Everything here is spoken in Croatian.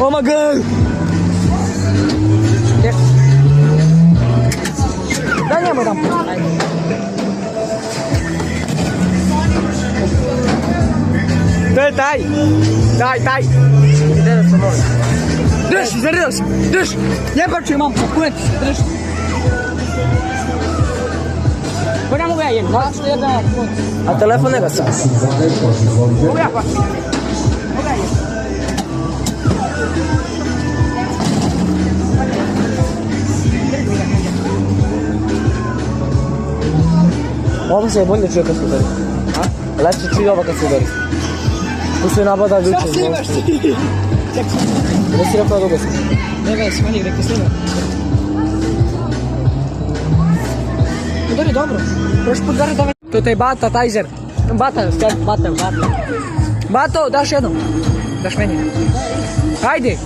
Oh my god! Daj njemu jedan put. To je taj. Taj. Gdje da se može? Drž, zaredao si. Drž. Ljepaču imam, pokuneti se, drž. Pa ne mogu ja jem, a telefon ne ga sam. Mogu ja pa. Ovo se je bolje čuje kad se udari. Lepše čuje ovo kad se udari. Tu se napada ljuče. Šta slimaš ti? Ne si rekao dugo sam. Ne ga je smanji, rekao slima. Udari dobro. Prošli put udari dobro. To je Bata, Tajzer. Bata, Bata. Bato, daš jednom. Daš meni. Hajde.